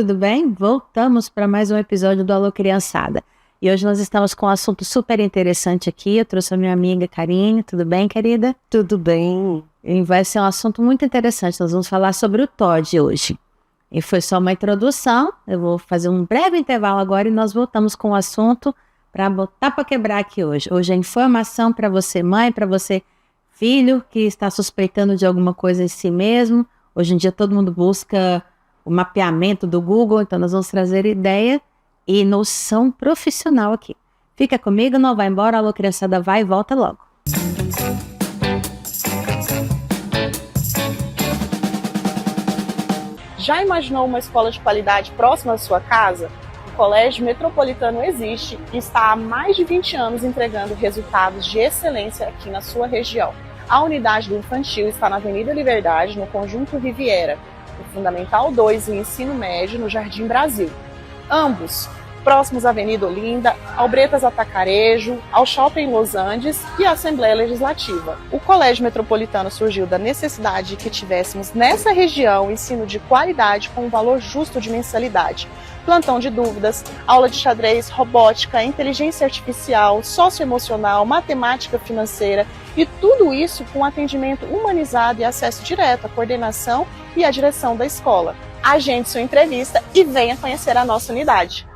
tudo bem? Voltamos para mais um episódio do Alô Criançada. E hoje nós estamos com um assunto super interessante aqui. Eu trouxe a minha amiga Karine. Tudo bem, querida? Tudo bem. E vai ser um assunto muito interessante. Nós vamos falar sobre o TOD hoje. E foi só uma introdução. Eu vou fazer um breve intervalo agora e nós voltamos com o assunto para botar para quebrar aqui hoje. Hoje é informação para você, mãe, para você, filho, que está suspeitando de alguma coisa em si mesmo. Hoje em dia todo mundo busca o mapeamento do Google, então nós vamos trazer ideia e noção profissional aqui. Fica comigo, não vai embora, Alô Criançada vai e volta logo. Já imaginou uma escola de qualidade próxima da sua casa? O Colégio Metropolitano existe e está há mais de 20 anos entregando resultados de excelência aqui na sua região. A unidade do infantil está na Avenida Liberdade, no Conjunto Riviera, o Fundamental 2 e Ensino Médio no Jardim Brasil. Ambos próximos à Avenida Olinda, ao Bretas Atacarejo, ao Shopping Los Andes e à Assembleia Legislativa. O Colégio Metropolitano surgiu da necessidade de que tivéssemos nessa região ensino de qualidade com um valor justo de mensalidade. Plantão de dúvidas, aula de xadrez, robótica, inteligência artificial, socioemocional, matemática financeira e tudo isso com atendimento humanizado e acesso direto à coordenação e à direção da escola. Agende sua entrevista e venha conhecer a nossa unidade.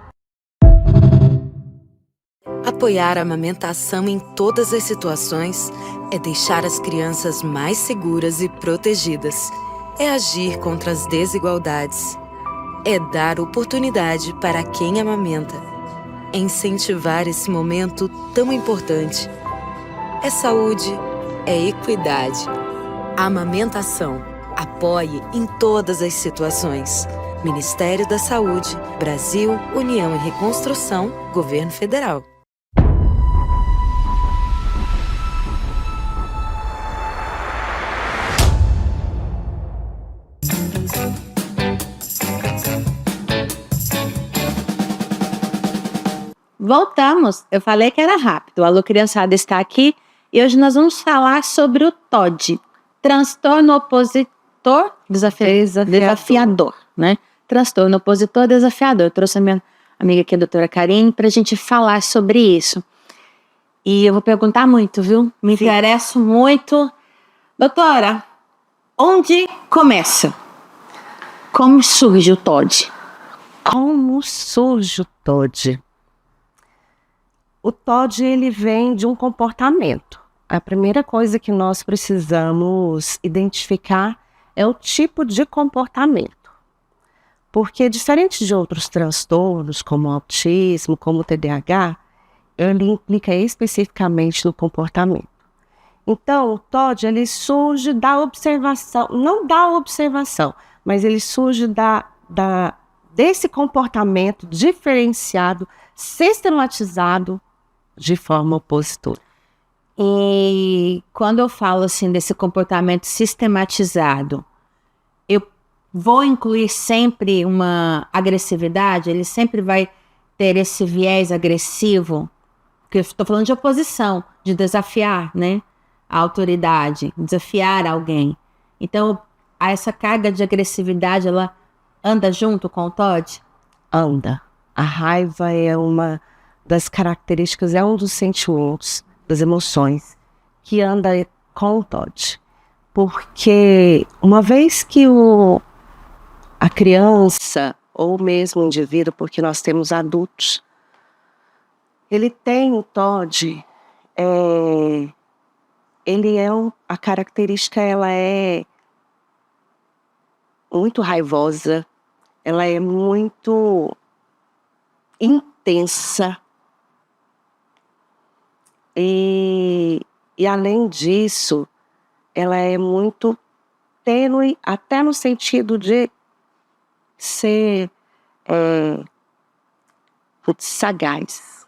Apoiar a amamentação em todas as situações é deixar as crianças mais seguras e protegidas. É agir contra as desigualdades. É dar oportunidade para quem amamenta. É incentivar esse momento tão importante. É saúde, é equidade. Amamentação. Apoie em todas as situações. Ministério da Saúde, Brasil, União e Reconstrução, Governo Federal. Voltamos. Eu falei que era rápido. O Alô Criançada está aqui e hoje nós vamos falar sobre o TOD, transtorno opositor desafiador, né? Transtorno opositor desafiador. Eu trouxe a minha amiga aqui, a doutora Karine, para a gente falar sobre isso. E eu vou perguntar muito, viu? Me interesso muito. Doutora, onde começa? Como surge o TOD? Como surge o TOD? O TOD, ele vem de um comportamento. A primeira coisa que nós precisamos identificar é o tipo de comportamento. Porque, diferente de outros transtornos, como o autismo, como o TDAH, ele implica especificamente no comportamento. Então, o TOD, ele surge da observação, não da observação, mas ele surge desse comportamento diferenciado, sistematizado, de forma opositora. E quando eu falo assim desse comportamento sistematizado, eu vou incluir sempre uma agressividade? Ele sempre vai ter esse viés agressivo? Porque eu estou falando de oposição, de desafiar, né, a autoridade, desafiar alguém. Então, essa carga de agressividade, ela anda junto com o TOD? Anda. A raiva é uma das características, é um dos sentimentos, das emoções, que anda com o TOD. Porque uma vez que a criança, ou mesmo o indivíduo, porque nós temos adultos, ele tem o TOD, a característica, ela é muito raivosa, ela é muito intensa, e além disso, ela é muito tênue, até no sentido de ser sagaz,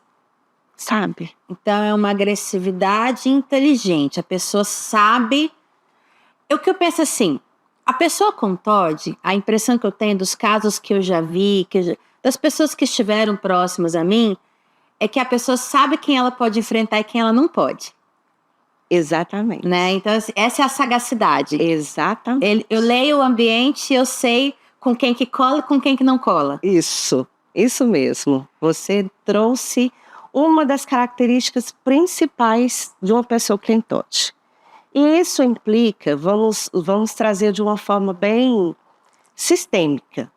sabe? Então é uma agressividade inteligente, a pessoa sabe. O que eu penso assim, a pessoa com TOD, a impressão que eu tenho dos casos que eu já vi, das pessoas que estiveram próximas a mim, é que a pessoa sabe quem ela pode enfrentar e quem ela não pode. Exatamente. Né? Então, essa é a sagacidade. Exatamente. Eu leio o ambiente, eu sei com quem que cola e com quem que não cola. Isso mesmo. Você trouxe uma das características principais de uma pessoa que tem TOD. E isso implica, vamos trazer de uma forma bem sistêmica.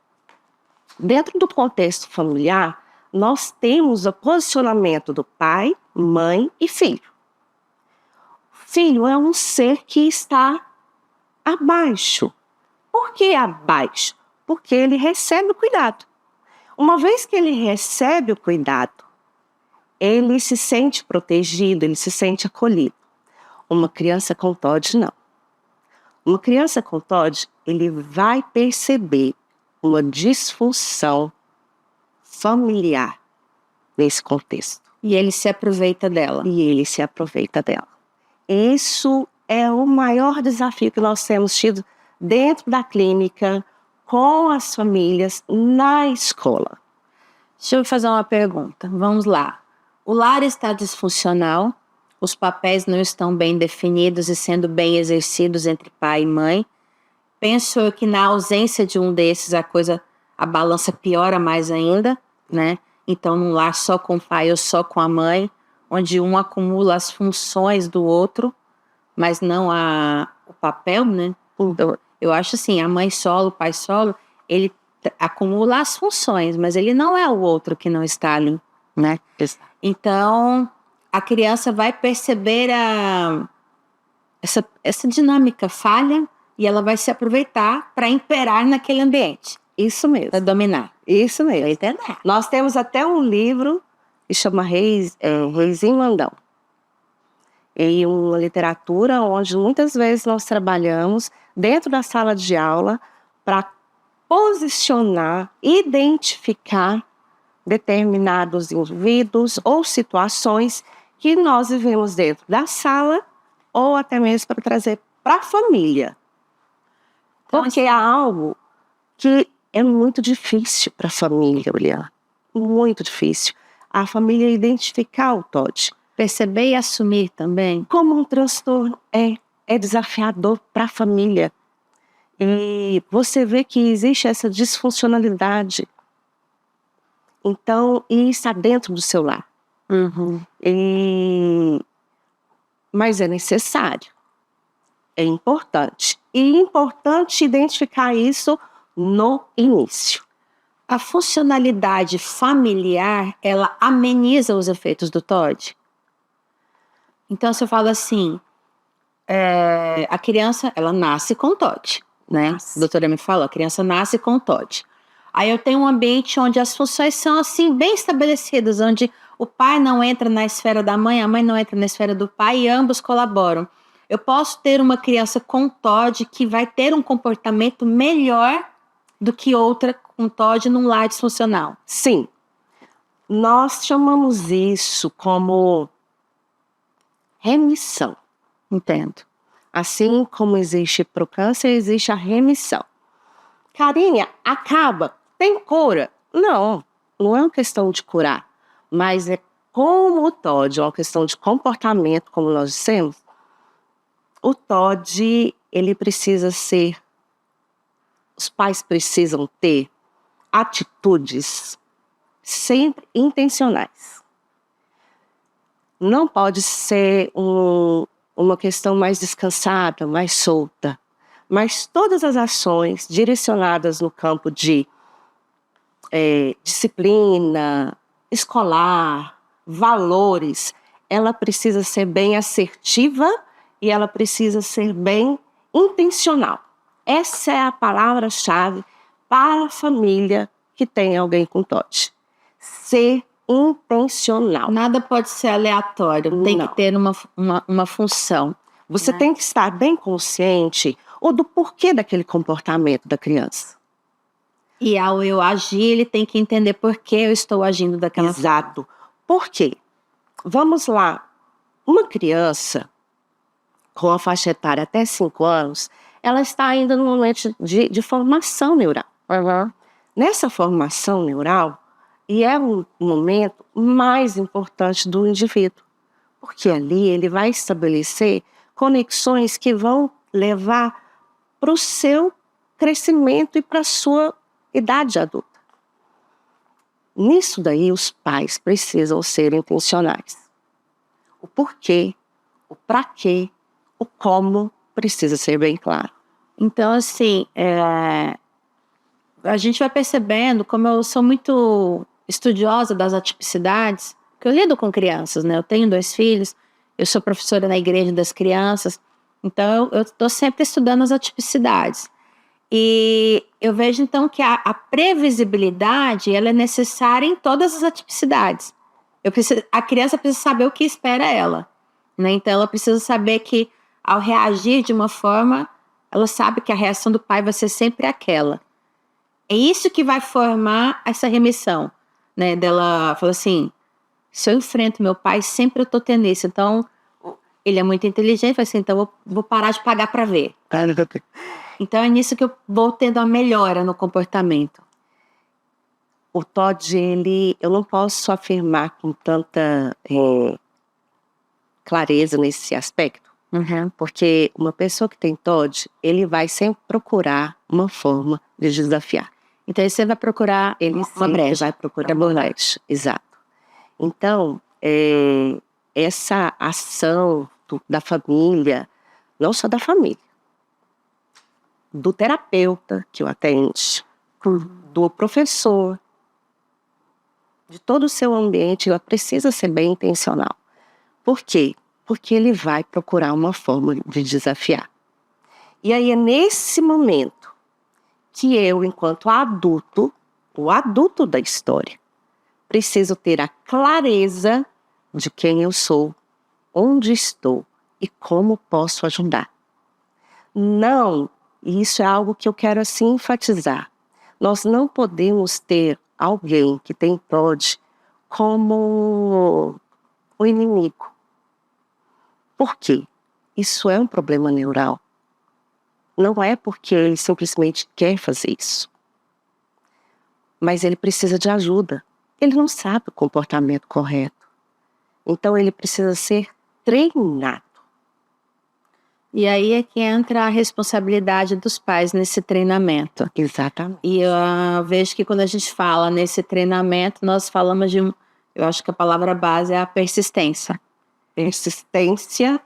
Dentro do contexto familiar, nós temos o posicionamento do pai, mãe e filho. Filho é um ser que está abaixo. Por que abaixo? Porque ele recebe o cuidado. Uma vez que ele recebe o cuidado, ele se sente protegido, ele se sente acolhido. Uma criança com TOD, não. Uma criança com TOD, ele vai perceber uma disfunção familiar nesse contexto. E ele se aproveita dela. Isso é o maior desafio que nós temos tido dentro da clínica, com as famílias, na escola. Deixa eu fazer uma pergunta. Vamos lá. O lar está disfuncional, os papéis não estão bem definidos e sendo bem exercidos entre pai e mãe. Penso eu que na ausência de um desses a balança piora mais ainda, né? Então, num lar só com o pai ou só com a mãe, onde um acumula as funções do outro, mas não o papel, né? Então, eu acho assim, a mãe solo, o pai solo, ele acumula as funções, mas ele não é o outro que não está ali, né? Então, a criança vai perceber essa dinâmica falha e ela vai se aproveitar para imperar naquele ambiente. Isso mesmo. Para dominar. Isso mesmo. Pra entender. Nós temos até um livro que chama Reizinho Landão. E uma literatura onde muitas vezes nós trabalhamos dentro da sala de aula para posicionar, identificar determinados indivíduos ou situações que nós vivemos dentro da sala ou até mesmo para trazer para a família. Porque é algo que é muito difícil para a família olhar. Muito difícil. A família identificar o TOD. Perceber e assumir também. Como um transtorno é desafiador para a família. E você vê que existe essa disfuncionalidade. Então, e está dentro do seu lar. Uhum. Mas é necessário. É importante. E é importante identificar isso no início. A funcionalidade familiar, ela ameniza os efeitos do TOD? Então, você fala assim, a criança, ela nasce com TOD, né? A doutora me falou, a criança nasce com TOD. Aí eu tenho um ambiente onde as funções são assim, bem estabelecidas, onde o pai não entra na esfera da mãe, a mãe não entra na esfera do pai e ambos colaboram. Eu posso ter uma criança com TOD que vai ter um comportamento melhor do que outra com TOD num lar disfuncional. Sim. Nós chamamos isso como remissão. Entendo. Assim como existe para o câncer, existe a remissão. Carinha, acaba, tem cura? Não é uma questão de curar, mas é como o TOD, é uma questão de comportamento, como nós dissemos. O TOD, ele precisa ser, os pais precisam ter atitudes sempre intencionais. Não pode ser uma questão mais descansada, mais solta. Mas todas as ações direcionadas no campo de disciplina, escolar, valores, ela precisa ser bem assertiva e ela precisa ser bem intencional. Essa é a palavra-chave para a família que tem alguém com TOD. Ser intencional. Nada pode ser aleatório, tem que ter uma função. Você tem que estar bem consciente ou do porquê daquele comportamento da criança. E ao eu agir, ele tem que entender por que eu estou agindo daquela forma. Exato. Por quê? Vamos lá. Uma criança com a faixa etária até 5 anos, ela está ainda no momento de formação neural. Uhum. Nessa formação neural, e é o momento mais importante do indivíduo, porque ali ele vai estabelecer conexões que vão levar para o seu crescimento e para a sua idade adulta. Nisso daí, os pais precisam ser intencionais. O porquê, o para quê, o como precisa ser bem claro. Então, assim, a gente vai percebendo como eu sou muito estudiosa das atipicidades, porque eu lido com crianças, né? Eu tenho 2 filhos, eu sou professora na igreja das crianças, então eu estou sempre estudando as atipicidades. E eu vejo, então, que a previsibilidade ela é necessária em todas as atipicidades. A criança precisa saber o que espera ela, né? Então, ela precisa saber que, ao reagir de uma forma, ela sabe que a reação do pai vai ser sempre aquela. É isso que vai formar essa remissão, né? Dela fala assim, se eu enfrento meu pai, sempre eu tô tendo isso. Então, ele é muito inteligente, fala assim, então eu vou parar de pagar para ver. Então, é nisso que eu vou tendo uma melhora no comportamento. O TOD, eu não posso afirmar com tanta clareza nesse aspecto, porque uma pessoa que tem TOD, ele vai sempre procurar uma forma de desafiar. Então, você vai procurar uma brecha. Vai procurar uma brecha, exato. Então, essa ação da família, não só da família, do terapeuta que o atende, do professor, de todo o seu ambiente, ela precisa ser bem intencional. Por quê? Porque ele vai procurar uma forma de desafiar. E aí é nesse momento que eu, enquanto adulto, o adulto da história, preciso ter a clareza de quem eu sou, onde estou e como posso ajudar. Não, e isso é algo que eu quero assim enfatizar. Nós não podemos ter alguém que tem TOD como o inimigo. Por quê? Isso é um problema neural. Não é porque ele simplesmente quer fazer isso. Mas ele precisa de ajuda. Ele não sabe o comportamento correto. Então ele precisa ser treinado. E aí é que entra a responsabilidade dos pais nesse treinamento. Exatamente. E eu vejo que quando a gente fala nesse treinamento, nós falamos de, eu acho que a palavra base é a persistência. Persistência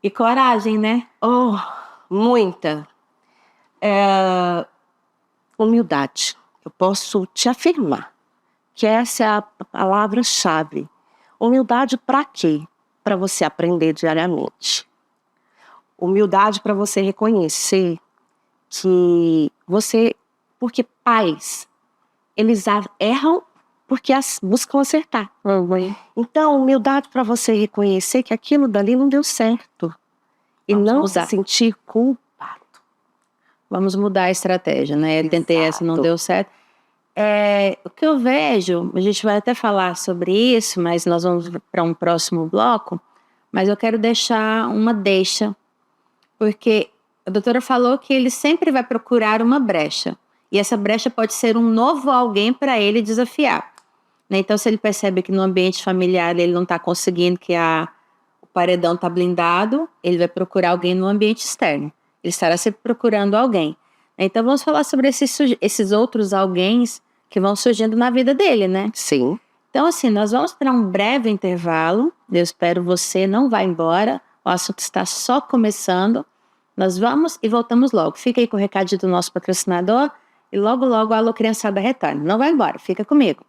e coragem, né? Oh, muita. Humildade. Eu posso te afirmar que essa é a palavra-chave. Humildade para quê? Para você aprender diariamente. Humildade para você reconhecer que porque pais, eles erram porque buscam acertar. Então, humildade para você reconhecer que aquilo dali não deu certo. E não se sentir culpado. Vamos mudar a estratégia, né? Eu tentei essa, não deu certo. O que eu vejo, a gente vai até falar sobre isso, mas nós vamos para um próximo bloco, mas eu quero deixar uma deixa, porque a doutora falou que ele sempre vai procurar uma brecha, e essa brecha pode ser um novo alguém para ele desafiar. Né? Então, se ele percebe que no ambiente familiar ele não está conseguindo, que o paredão está blindado, ele vai procurar alguém no ambiente externo. Ele estará sempre procurando alguém. Então, vamos falar sobre esses outros alguéns que vão surgindo na vida dele, né? Sim. Então, assim, nós vamos para um breve intervalo. Eu espero você não vá embora. O assunto está só começando. Nós vamos e voltamos logo. Fica aí com o recadinho do nosso patrocinador e logo, logo a Alô Criançada retorna. Não vai embora, fica comigo.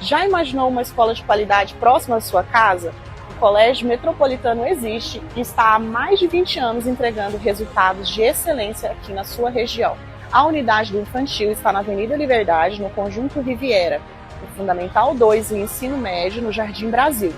Já imaginou uma escola de qualidade próxima à sua casa? O Colégio Metropolitano existe e está há mais de 20 anos entregando resultados de excelência aqui na sua região. A unidade do infantil está na Avenida Liberdade, no Conjunto Riviera, o Fundamental 2 e o Ensino Médio no Jardim Brasil.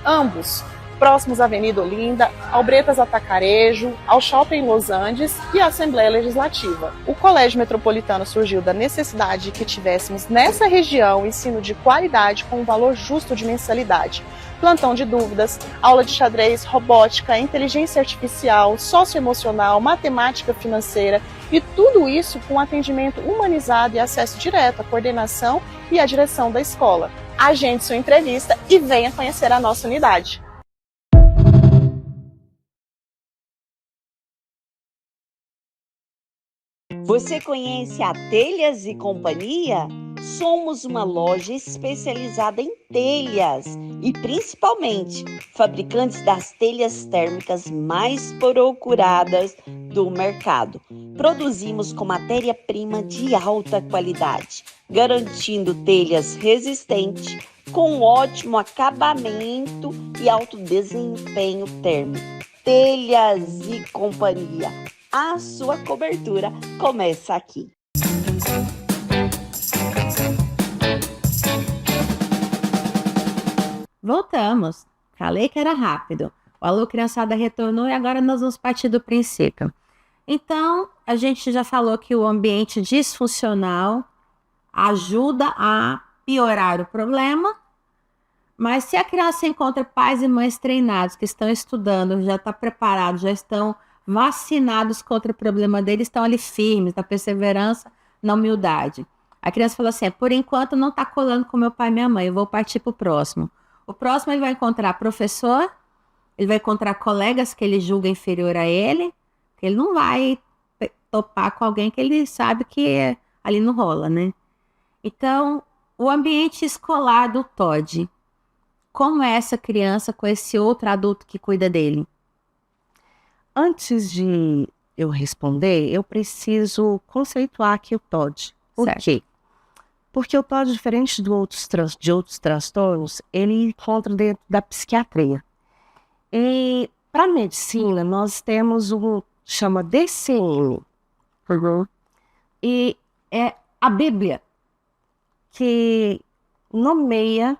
Ambos próximos à Avenida Olinda, ao Bretas Atacarejo, ao Shopping Los Andes e à Assembleia Legislativa. O Colégio Metropolitano surgiu da necessidade de que tivéssemos nessa região ensino de qualidade com um valor justo de mensalidade. Plantão de dúvidas, aula de xadrez, robótica, inteligência artificial, socioemocional, matemática financeira e tudo isso com atendimento humanizado e acesso direto à coordenação e à direção da escola. Agende sua entrevista e venha conhecer a nossa unidade. Você conhece a Telhas e Companhia? Somos uma loja especializada em telhas e principalmente fabricantes das telhas térmicas mais procuradas do mercado. Produzimos com matéria-prima de alta qualidade, garantindo telhas resistentes, com ótimo acabamento e alto desempenho térmico. Telhas e Companhia. A sua cobertura começa aqui. Voltamos. Falei que era rápido. O Alô Criançada retornou e agora nós vamos partir do princípio. Então, a gente já falou que o ambiente disfuncional ajuda a piorar o problema, mas se a criança encontra pais e mães treinados que estão estudando, já estão preparados, já estão vacinados contra o problema deles, estão ali firmes, na perseverança, na humildade. A criança fala assim, por enquanto não está colando com meu pai e minha mãe, eu vou partir para o próximo. O próximo ele vai encontrar professor, ele vai encontrar colegas que ele julga inferior a ele, que ele não vai topar com alguém que ele sabe que ali não rola, né? Então, o ambiente escolar do Todd, como é essa criança com esse outro adulto que cuida dele? Antes de eu responder, eu preciso conceituar aqui o Todd. Por quê? Porque o Todd, diferente de outros transtornos, ele encontra dentro da psiquiatria. E para a medicina, nós temos chama DCM. E é a Bíblia que nomeia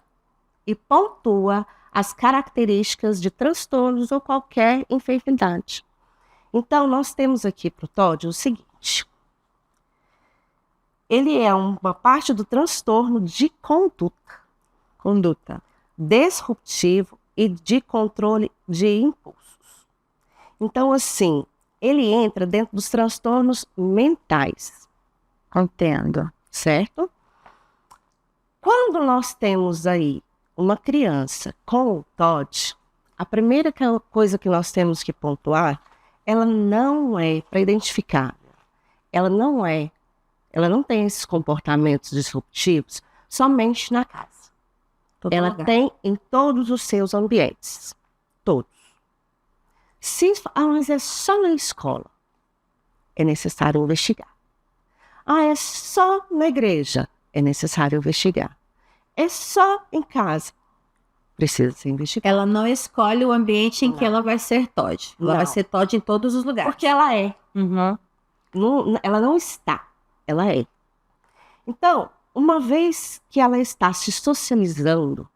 e pontua as características de transtornos ou qualquer enfermidade. Então, nós temos aqui para o Todd o seguinte. Ele é uma parte do transtorno de conduta disruptivo e de controle de impulsos. Então, assim, ele entra dentro dos transtornos mentais. Entendo. Certo? Quando nós temos aí uma criança com o Todd, a primeira coisa que nós temos que pontuar, ela não é para identificar. Ela não tem esses comportamentos disruptivos somente na casa. Ela tem em todos os seus ambientes. Todos. Mas é só na escola. É necessário investigar. É só na igreja. É necessário investigar. É só em casa. Precisa ser investigado. Ela não escolhe o ambiente em que ela vai ser Todd. Ela vai ser Todd em todos os lugares. Porque ela é. Ela não está. Ela é. Então, uma vez que ela está se socializando,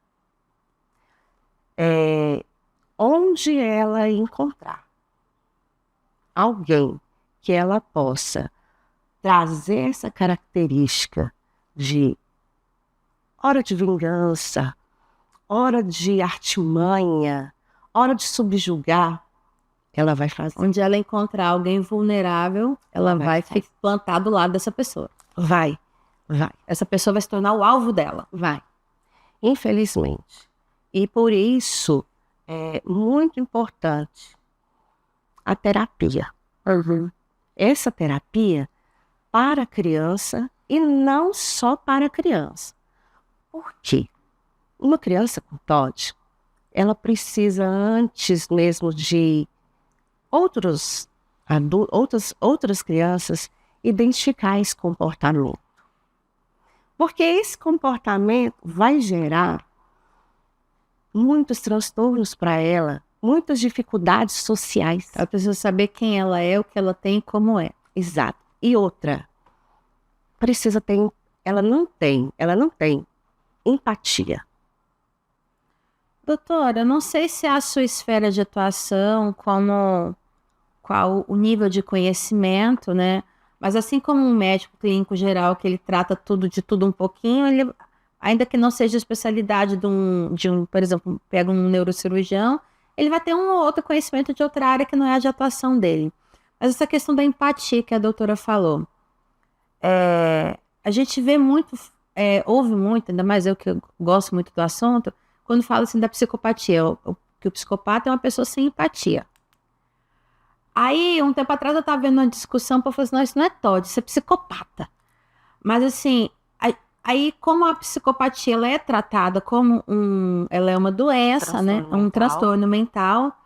onde ela encontrar alguém que ela possa trazer essa característica de hora de vingança, hora de artimanha, hora de subjugar, ela vai fazer. Onde ela encontrar alguém vulnerável, ela vai ficar plantar do lado dessa pessoa. Vai. Essa pessoa vai se tornar o alvo dela. Vai. Infelizmente. E por isso é muito importante a terapia. Essa terapia para a criança e não só para a criança. Por quê? Uma criança com Todd, ela precisa, antes mesmo de outras crianças, identificar esse comportamento. Porque esse comportamento vai gerar muitos transtornos para ela, muitas dificuldades sociais. Ela precisa saber quem ela é, o que ela tem e como é. Exato. E outra, ela não tem empatia. Doutora, eu não sei se é a sua esfera de atuação, qual o nível de conhecimento, né? Mas assim como um médico clínico geral, que ele trata de tudo um pouquinho, ele, ainda que não seja a especialidade por exemplo, pega um neurocirurgião, ele vai ter um ou outro conhecimento de outra área que não é a de atuação dele. Mas essa questão da empatia que a doutora falou, a gente vê muito, ouve muito, ainda mais eu que gosto muito do assunto, quando fala assim da psicopatia, que o psicopata é uma pessoa sem empatia. Aí, um tempo atrás, eu tava vendo uma discussão, para falar assim, não, isso não é TOD, isso é psicopata. Mas assim, aí como a psicopatia ela é tratada como ela é uma doença, né? Transtorno Um mental. transtorno mental.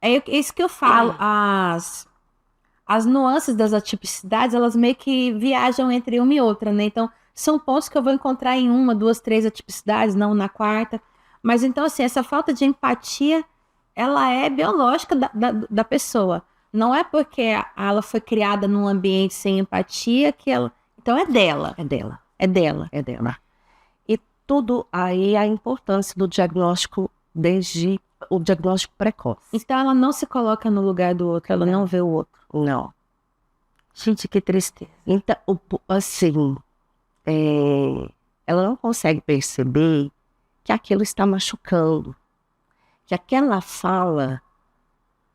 É isso que eu falo, as nuances das atipicidades, elas meio que viajam entre uma e outra, né? Então, são pontos que eu vou encontrar em uma, duas, três atipicidades, não na quarta. Mas então, assim, essa falta de empatia, ela é biológica da pessoa. Não é porque ela foi criada num ambiente sem empatia que ela... Então, é dela. É dela. É dela. É dela. E tudo aí a importância do diagnóstico desde o diagnóstico precoce. Então, ela não se coloca no lugar do outro, ela não vê o outro. Não. Gente, que tristeza. Então, assim, ela não consegue perceber que aquilo está machucando, que aquela fala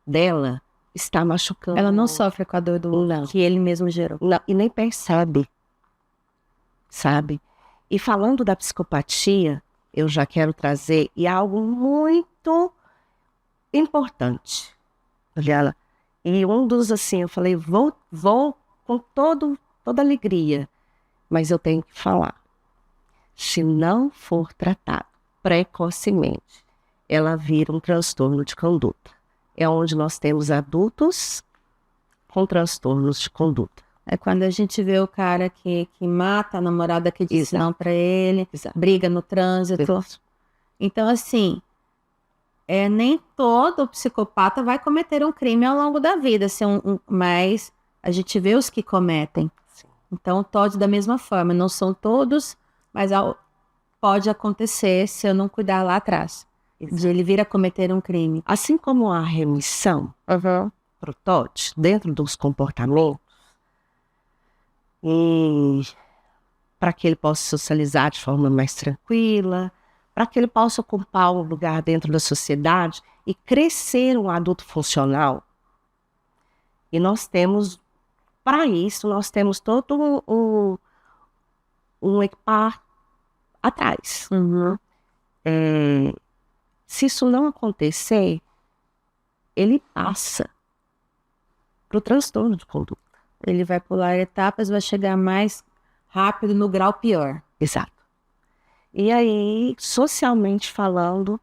dela está machucando. Ela não sofre com a dor do outro, Não. que ele mesmo gerou. Não, e nem percebe, sabe? E falando da psicopatia, eu já quero trazer e algo muito importante. Olha, e um dos assim, eu falei, vou com toda alegria, mas eu tenho que falar. Se não for tratado precocemente, ela vira um transtorno de conduta. É onde nós temos adultos com transtornos de conduta. É quando a gente vê o cara que mata a namorada que disse Exato. não pra ele, Exato. briga no trânsito. Então, assim, nem todo psicopata vai cometer um crime ao longo da vida, mas a gente vê os que cometem. Sim. Então, o TOD da mesma forma, não são todos, mas pode acontecer se eu não cuidar lá atrás, de ele vir a cometer um crime. Assim como a remissão para o TOD, dentro dos comportamentos, e para que ele possa socializar de forma mais tranquila, para que ele possa ocupar um lugar dentro da sociedade e crescer um adulto funcional. E nós temos, para isso, nós temos todo um equipar atrás. Se isso não acontecer, ele passa para o transtorno de conduta. Ele vai pular etapas, vai chegar mais rápido no grau pior. Exato. E aí, socialmente falando,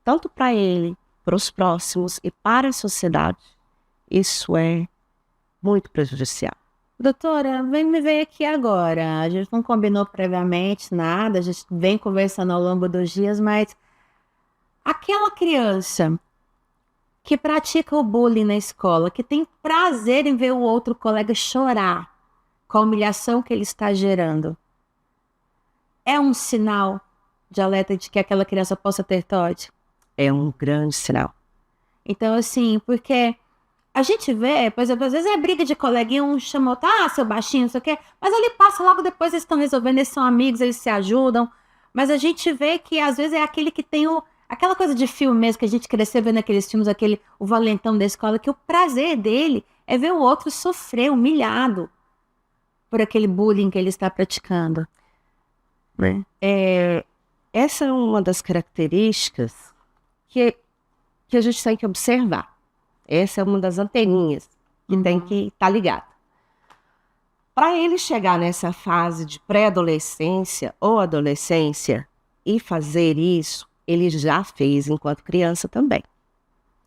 tanto para ele, para os próximos e para a sociedade, isso é muito prejudicial. Doutora, me veio aqui agora. A gente não combinou previamente nada, a gente vem conversando ao longo dos dias, mas aquela criança que pratica o bullying na escola, que tem prazer em ver o outro colega chorar com a humilhação que ele está gerando, é um sinal de alerta de que aquela criança possa ter TOD? É um grande sinal. Então, assim, porque a gente vê, por exemplo, às vezes é briga de coleguinha, um chama outro, seu baixinho, não sei o quê, mas ali passa logo depois, eles estão resolvendo, eles são amigos, eles se ajudam, mas a gente vê que às vezes é aquele que tem aquela coisa de filme mesmo, que a gente cresceu vendo aqueles filmes, o valentão da escola, que o prazer dele é ver o outro sofrer, humilhado por aquele bullying que ele está praticando. Essa é uma das características que a gente tem que observar. Essa é uma das anteninhas que tem que estar ligada. Para ele chegar nessa fase de pré-adolescência ou adolescência e fazer isso, ele já fez enquanto criança também.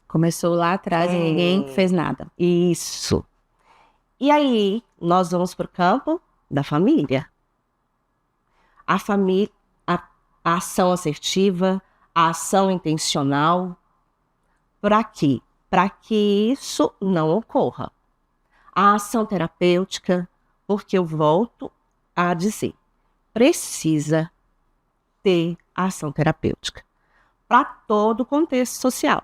Começou lá atrás e ninguém fez nada. Isso. E aí, nós vamos para o campo da família. A família, a ação assertiva, a ação intencional. Para quê? Para que isso não ocorra. A ação terapêutica, porque eu volto a dizer, precisa ter ação terapêutica para todo o contexto social.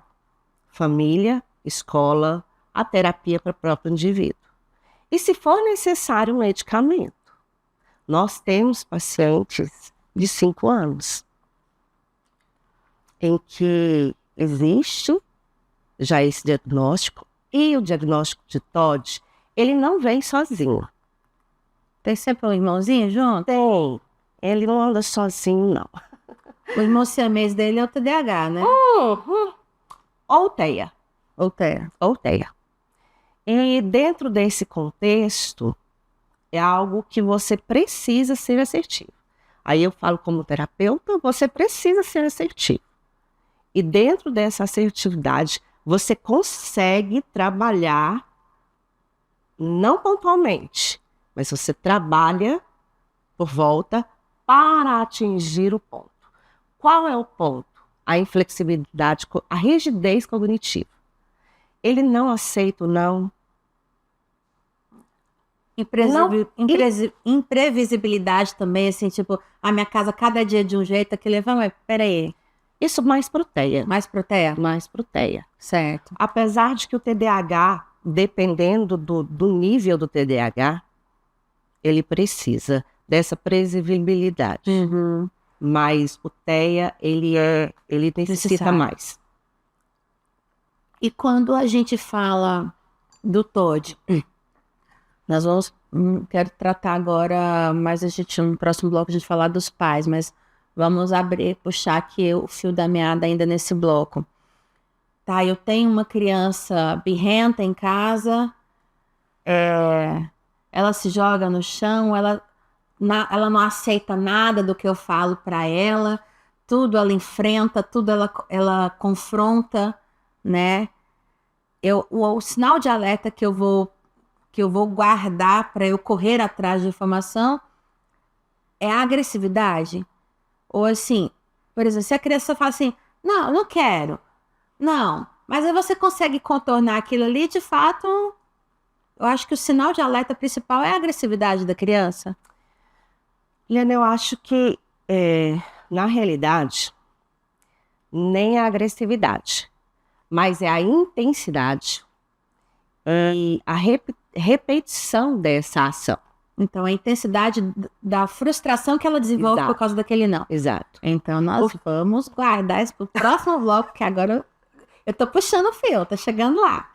Família, escola, a terapia para o próprio indivíduo. E se for necessário um medicamento, nós temos pacientes de 5 anos em que existe já esse diagnóstico, e o diagnóstico de TOD, ele não vem sozinho. Tem sempre um irmãozinho junto? Tem. Ele não anda sozinho, não. O irmão siamês dele é o TDAH, né? Ou TEA. Ou TEA. Ou TEA. E dentro desse contexto, é algo que você precisa ser assertivo. Aí eu falo como terapeuta, você precisa ser assertivo. E dentro dessa assertividade, você consegue trabalhar, não pontualmente, mas você trabalha por volta para atingir o ponto. Qual é o ponto? A inflexibilidade, a rigidez cognitiva. Ele não aceita o não. Imprevisibilidade também, assim, tipo, a minha casa cada dia de um jeito, aquele vai, mas peraí. Isso mais pro TEA. Mais pro TEA? Mais pro TEA. Certo. Apesar de que o TDAH, dependendo do nível do TDAH, ele precisa dessa previsibilidade. Uhum. Mas o TEA, ele necessita mais. E quando a gente fala do TOD, nós vamos, quero tratar agora, mas a gente, no próximo bloco a gente falar dos pais, mas vamos puxar aqui o fio da meada ainda nesse bloco. Tá, eu tenho uma criança birrenta em casa, ela se joga no chão, ela não aceita nada do que eu falo para ela, tudo ela enfrenta, tudo ela confronta, né? O sinal de alerta que eu vou guardar para eu correr atrás de informação é a agressividade. Ou assim, por exemplo, se a criança fala assim, não quero, não, mas aí você consegue contornar aquilo ali, de fato, eu acho que o sinal de alerta principal é a agressividade da criança. Liana, eu acho que, na realidade, nem a agressividade, mas é a intensidade e a repetição dessa ação. Então, a intensidade da frustração que ela desenvolve por causa daquele não. Exato. Então, nós vamos guardar isso para o próximo bloco, que agora eu tô puxando o fio, tá chegando lá.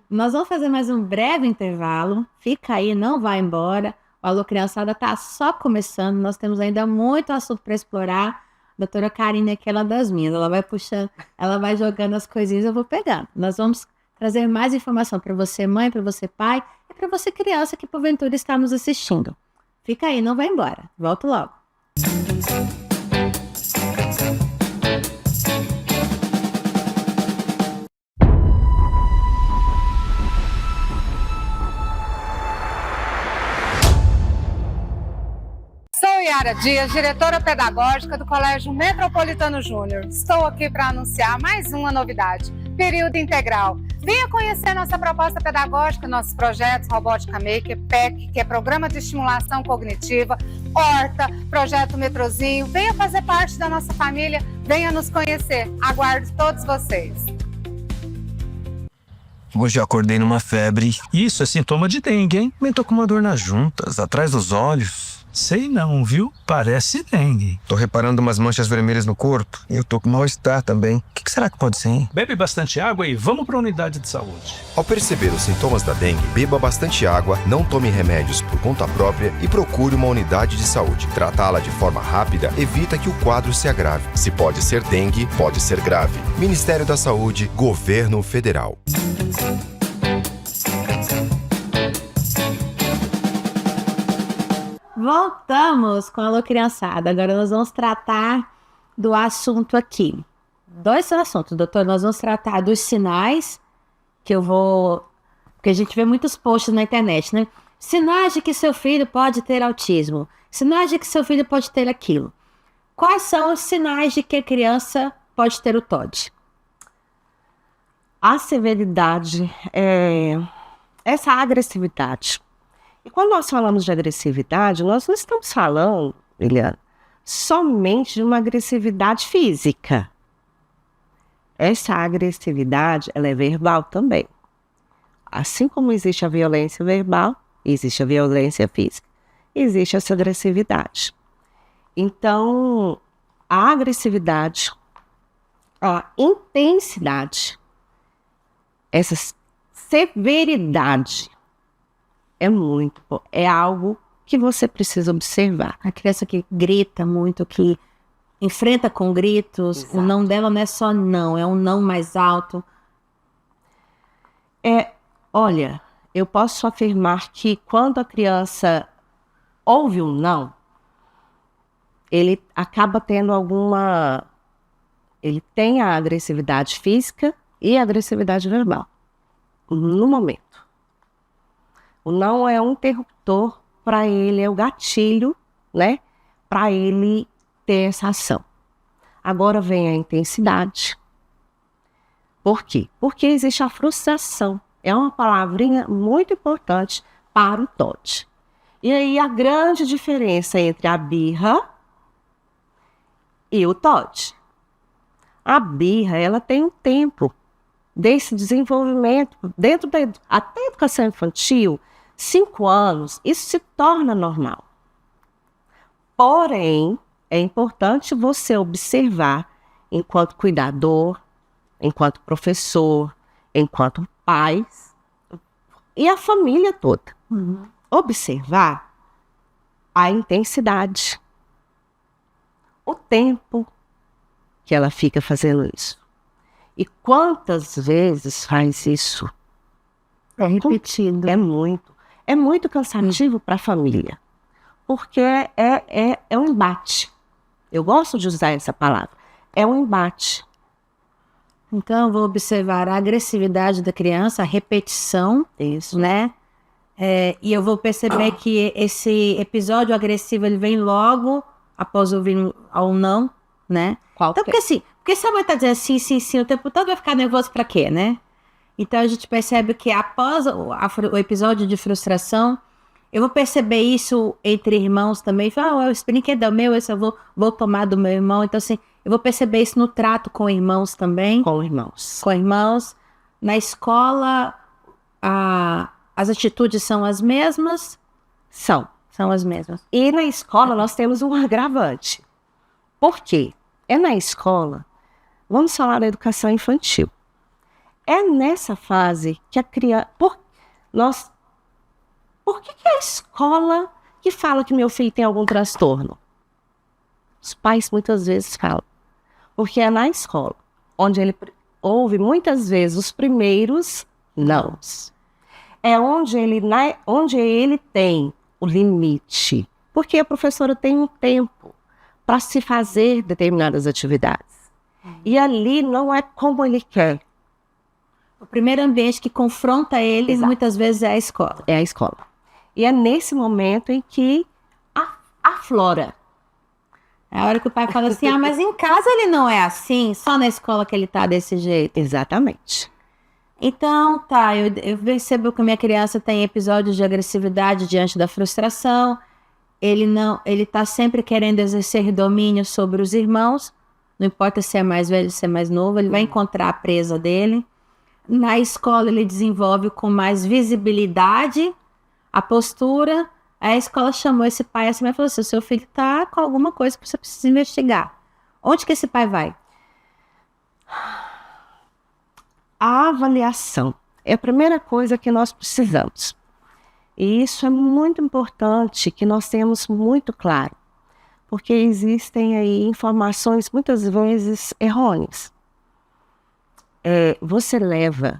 Nós vamos fazer mais um breve intervalo. Fica aí, não vai embora. O Alô Criançada tá só começando. Nós temos ainda muito assunto para explorar. A doutora Karine aqui, ela é das minhas. Ela vai puxando, ela vai jogando as coisinhas, eu vou pegando. Nós vamos trazer mais informação para você, mãe, para você, pai, e para você, criança, que porventura está nos assistindo. Fica aí, não vai embora. Volto logo. Sou Yara Dias, diretora pedagógica do Colégio Metropolitano Júnior. Estou aqui para anunciar mais uma novidade, período integral. Venha conhecer nossa proposta pedagógica, nossos projetos Robótica Maker, PEC, que é Programa de Estimulação Cognitiva, Horta, Projeto Metrozinho. Venha fazer parte da nossa família, venha nos conhecer. Aguardo todos vocês. Hoje eu acordei numa febre. Isso é sintoma de dengue, hein? Também tô com uma dor nas juntas, atrás dos olhos. Sei não, viu? Parece dengue. Tô reparando umas manchas vermelhas no corpo e eu tô com mal-estar também. O que será que pode ser, hein? Bebe bastante água e vamos para a unidade de saúde. Ao perceber os sintomas da dengue, beba bastante água, não tome remédios por conta própria e procure uma unidade de saúde. Tratá-la de forma rápida evita que o quadro se agrave. Se pode ser dengue, pode ser grave. Ministério da Saúde, Governo Federal. Voltamos com a Alô Criançada. Agora nós vamos tratar do assunto aqui. Dois assuntos, doutor. Nós vamos tratar dos sinais, que eu vou... Porque a gente vê muitos posts na internet, né? Sinais de que seu filho pode ter autismo. Sinais de que seu filho pode ter aquilo. Quais são os sinais de que a criança pode ter o TOD? A severidade, essa agressividade. E quando nós falamos de agressividade, nós não estamos falando, Eliana, somente de uma agressividade física. Essa agressividade, ela é verbal também. Assim como existe a violência verbal, existe a violência física, existe essa agressividade. Então, a agressividade, a intensidade, essa severidade é algo que você precisa observar. A criança que grita muito, que enfrenta com gritos, exato. O não dela não é só não, é um não mais alto. Olha, eu posso afirmar que quando a criança ouve um não, ele acaba tendo ele tem a agressividade física e a agressividade verbal, no momento. O não é um interruptor para ele, é o gatilho, né? Para ele ter essa ação. Agora vem a intensidade. Por quê? Porque existe a frustração. É uma palavrinha muito importante para o TOD. E aí a grande diferença entre a birra e o TOD. A birra, ela tem um tempo desse desenvolvimento, até a educação infantil, 5 anos, isso se torna normal. Porém, é importante você observar, enquanto cuidador, enquanto professor, enquanto pai e a família toda. Observar a intensidade, o tempo que ela fica fazendo isso. E quantas vezes faz isso? É repetido. É muito cansativo para a família, porque é um embate. Eu gosto de usar essa palavra. É um embate. Então, eu vou observar a agressividade da criança, a repetição, né? E eu vou perceber que esse episódio agressivo, ele vem logo após ouvir um não, né? Então, porque se a mãe tá dizendo sim, o tempo todo, vai ficar nervoso pra quê, né? Então, a gente percebe que após o episódio de frustração, eu vou perceber isso entre irmãos também. Esse brinquedo é meu, esse eu vou tomar do meu irmão. Então, assim, eu vou perceber isso no trato com irmãos também. Com irmãos. Na escola, as atitudes são as mesmas? São as mesmas. E na escola nós temos um agravante. Por quê? Na escola, vamos falar da educação infantil. É nessa fase que a criança... Por que é a escola que fala que meu filho tem algum transtorno? Os pais muitas vezes falam. Porque é na escola onde ele ouve muitas vezes os primeiros nãos. É onde ele tem o limite. Porque a professora tem um tempo para se fazer determinadas atividades. E ali não é como ele quer. O primeiro ambiente que confronta ele, muitas vezes, é a escola. É a escola. E é nesse momento em que aflora. É a hora que o pai fala assim, mas em casa ele não é assim, só na escola que ele tá desse jeito. Exatamente. Então, eu percebo que minha criança tem episódios de agressividade diante da frustração. Ele tá sempre querendo exercer domínio sobre os irmãos. Não importa se é mais velho, se é mais novo, ele vai encontrar a presa dele. Na escola ele desenvolve com mais visibilidade a postura. Aí a escola chamou esse pai assim e falou assim, o seu filho tá com alguma coisa que você precisa investigar. Onde que esse pai vai? A avaliação é a primeira coisa que nós precisamos. E isso é muito importante que nós tenhamos muito claro. Porque existem aí informações muitas vezes errôneas. Você leva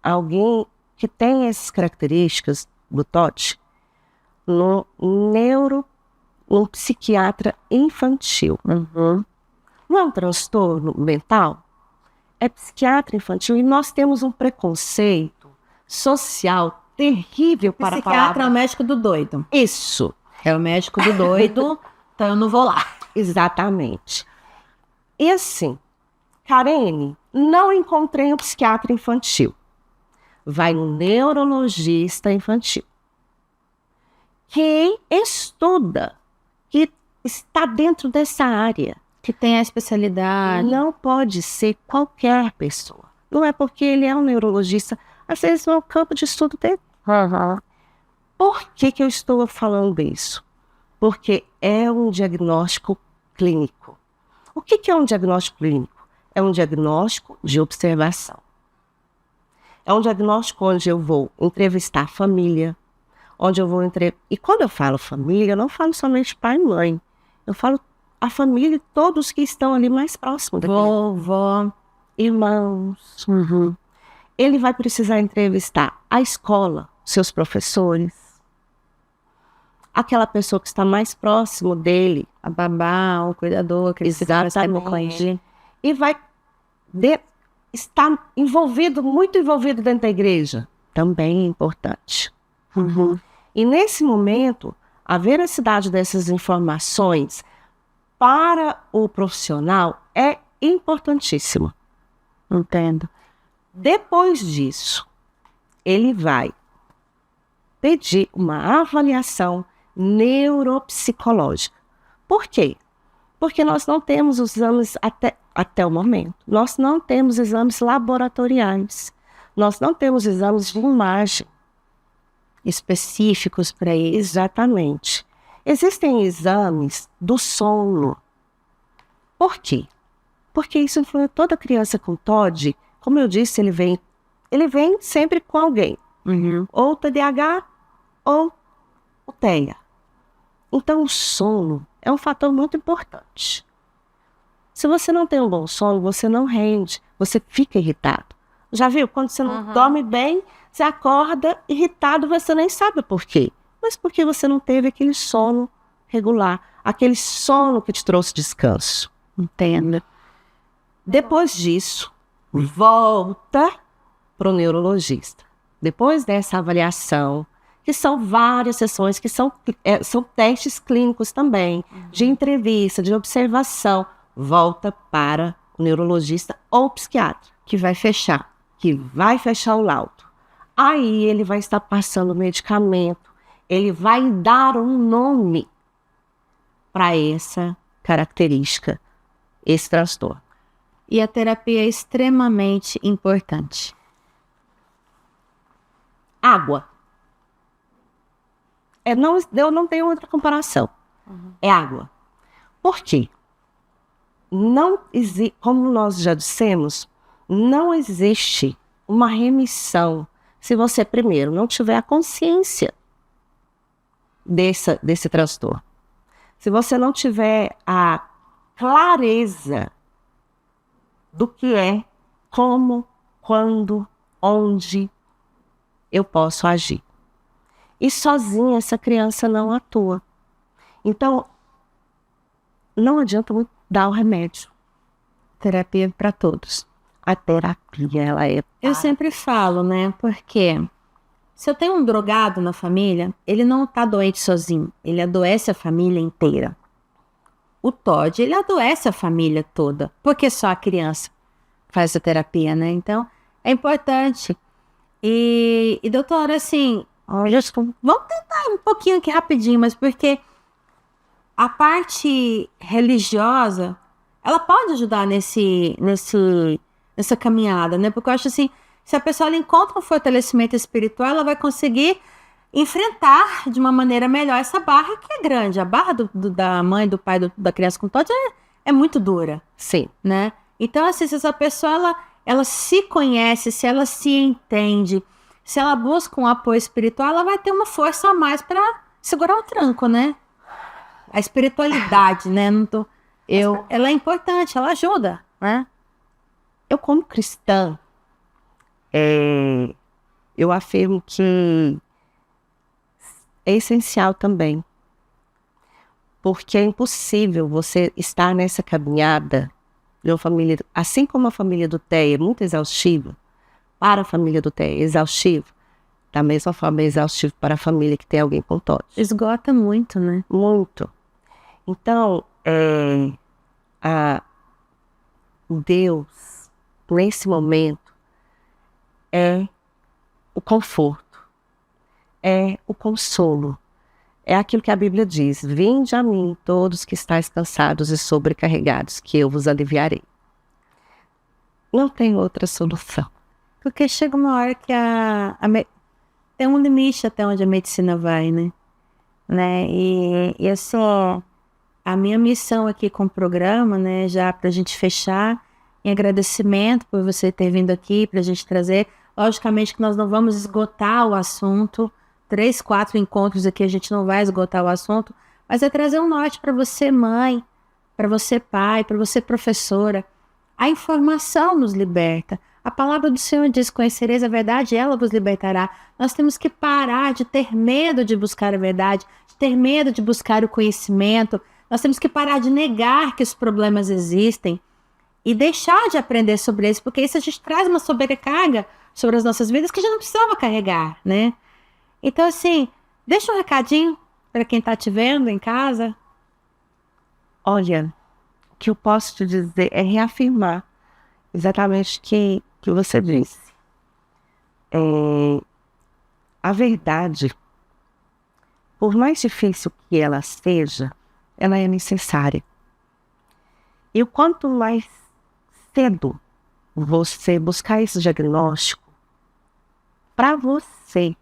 alguém que tem essas características do TOD num psiquiatra infantil. Não é um transtorno mental? É psiquiatra infantil e nós temos um preconceito social terrível para a palavra. Psiquiatra é o médico do doido. Isso. É o médico do doido, então eu não vou lá. Exatamente. E assim, Karene, não encontrei um psiquiatra infantil. Vai no neurologista infantil. Que estuda, que está dentro dessa área. Que tem a especialidade. Não pode ser qualquer pessoa. Não é porque ele é um neurologista, às vezes não é o campo de estudo dele. Por que eu estou falando isso? Porque é um diagnóstico clínico. O que é um diagnóstico clínico? É um diagnóstico de observação. É um diagnóstico onde eu vou entrevistar a família, E quando eu falo família, eu não falo somente pai e mãe. Eu falo a família e todos que estão ali mais próximos daquele. Vovó, irmãos. Ele vai precisar entrevistar a escola, seus professores, aquela pessoa que está mais próximo dele, A babá, o cuidador, que ele exatamente, e vai estar muito envolvido dentro da igreja, também é importante. E nesse momento, a veracidade dessas informações para o profissional é importantíssima. Entendo. Depois disso, ele vai pedir uma avaliação neuropsicológica. Por quê? Porque nós não temos os exames até o momento. Nós não temos exames laboratoriais. Nós não temos exames de imagem Específicos para isso. Exatamente. Existem exames do sono. Por quê? Porque isso influi toda criança com TOD. Como eu disse, ele vem sempre com alguém. Ou o TDAH ou o TEA. Então, o sono é um fator muito importante. Se você não tem um bom sono, você não rende, você fica irritado. Já viu? Quando você não dorme bem, você acorda irritado, você nem sabe por quê. Mas porque você não teve aquele sono regular, aquele sono que te trouxe descanso. Entendo. Depois disso, volta para o neurologista. Depois dessa avaliação, que são várias sessões, que são testes clínicos também, de entrevista, de observação, volta para o neurologista ou psiquiatra, que vai fechar o laudo. Aí ele vai estar passando medicamento, ele vai dar um nome para essa característica, esse transtorno. E a terapia é extremamente importante. Água. Eu não tenho outra comparação. É água. Por quê? Como nós já dissemos, não existe uma remissão se você, primeiro, não tiver a consciência desse transtorno. Se você não tiver a clareza do que é, como, quando, onde eu posso agir. E sozinha essa criança não atua. Então, não adianta muito dar o remédio. Terapia para todos. A terapia, ela é... Eu sempre falo, né? Porque se eu tenho um drogado na família, ele não tá doente sozinho. Ele adoece a família inteira. O TOD, ele adoece a família toda. Porque só a criança faz a terapia, né? Então, é importante. E doutora, assim... Vamos tentar um pouquinho aqui rapidinho, mas porque a parte religiosa, ela pode ajudar nessa caminhada, né? Porque eu acho assim, se a pessoa ela encontra um fortalecimento espiritual, ela vai conseguir enfrentar de uma maneira melhor essa barra que é grande. A barra da mãe, do pai, da criança com TOD é muito dura. Sim. Né? Então, assim, se essa pessoa ela se conhece, se ela se entende, se ela busca um apoio espiritual, ela vai ter uma força a mais para segurar o tranco, né? A espiritualidade, né? Ela é importante, ela ajuda, né? Eu, como cristã, eu afirmo que é essencial também. Porque é impossível você estar nessa caminhada de uma família, assim como a família do TEA é muito exaustiva, para a família do TEA é exaustivo, da mesma forma é exaustivo para a família que tem alguém com TOD. Esgota muito, né? Muito. Então, Deus, nesse momento, é o conforto, é o consolo, é aquilo que a Bíblia diz: vinde a mim todos que estáis cansados e sobrecarregados, que eu vos aliviarei. Não tem outra solução. Porque chega uma hora que tem um limite até onde a medicina vai, né? E assim, a minha missão aqui com o programa, né, já pra gente fechar, em agradecimento por você ter vindo aqui, pra gente trazer, logicamente que nós não vamos esgotar o assunto, 3, 4 encontros aqui a gente não vai esgotar o assunto, mas é trazer um norte para você mãe, para você pai, para você professora. A informação nos liberta, A palavra do Senhor diz: conhecereis a verdade, ela vos libertará. Nós temos que parar de ter medo de buscar a verdade, de ter medo de buscar o conhecimento. Nós temos que parar de negar que os problemas existem e deixar de aprender sobre eles, porque isso a gente traz uma sobrecarga sobre as nossas vidas que a gente não precisava carregar, né? Então, assim, deixa um recadinho para quem está te vendo em casa. Olha, o que eu posso te dizer é reafirmar exatamente o que você disse. A verdade, por mais difícil que ela seja, ela é necessária. E o quanto mais cedo você buscar esse diagnóstico, para você,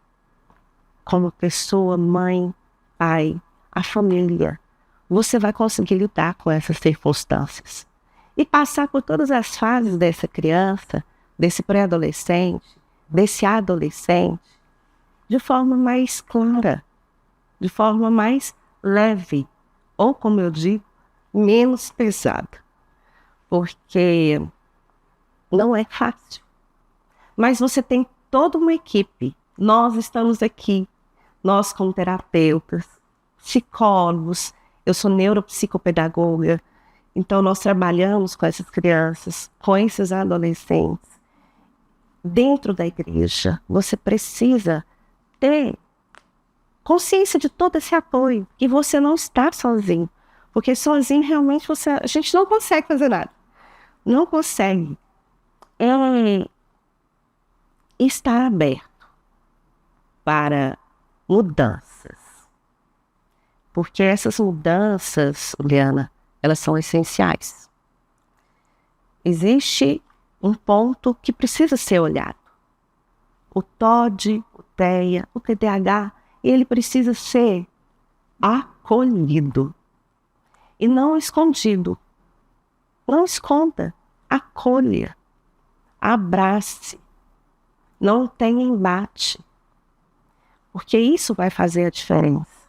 como pessoa, mãe, pai, a família, você vai conseguir lidar com essas circunstâncias e passar por todas as fases dessa criança, desse pré-adolescente, desse adolescente, de forma mais clara, de forma mais leve, ou, como eu digo, menos pesada. Porque não é fácil. Mas você tem toda uma equipe. Nós estamos aqui, nós como terapeutas, psicólogos, eu sou neuropsicopedagoga, então nós trabalhamos com essas crianças, com esses adolescentes. Dentro da igreja, você precisa ter consciência de todo esse apoio, que você não está sozinho, porque sozinho realmente a gente não consegue fazer nada. Não consegue. Estar aberto para mudanças. Porque essas mudanças, Liana, elas são essenciais. Existe um ponto que precisa ser olhado. O TOD, o TEA, o TDAH, ele precisa ser acolhido e não escondido. Não esconda, acolha, abrace, não tenha embate, porque isso vai fazer a diferença.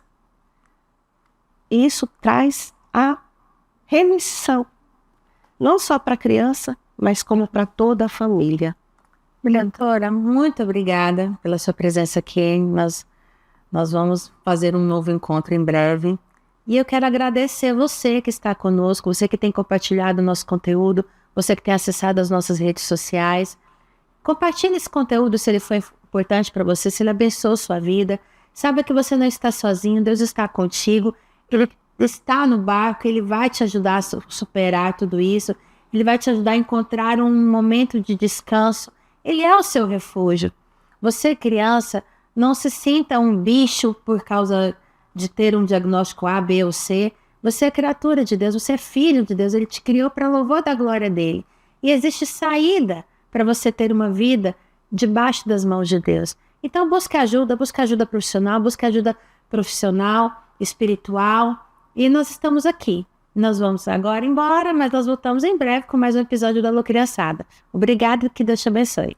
Isso traz a remissão, não só para a criança, mas como para toda a família. Doutora, muito obrigada pela sua presença aqui. Nós vamos fazer um novo encontro em breve. E eu quero agradecer você que está conosco, você que tem compartilhado o nosso conteúdo, você que tem acessado as nossas redes sociais. Compartilhe esse conteúdo se ele foi importante para você, se ele abençoou sua vida. Saiba que você não está sozinho, Deus está contigo. Ele está no barco, Ele vai te ajudar a superar tudo isso. Ele vai te ajudar a encontrar um momento de descanso. Ele é o seu refúgio. Você, criança, não se sinta um bicho por causa de ter um diagnóstico A, B ou C. Você é criatura de Deus, você é filho de Deus. Ele te criou para louvor da glória dele. E existe saída para você ter uma vida debaixo das mãos de Deus. Então busque ajuda profissional, espiritual. E nós estamos aqui. Nós vamos agora embora, mas nós voltamos em breve com mais um episódio da Alô Criançada. Obrigada e que Deus te abençoe.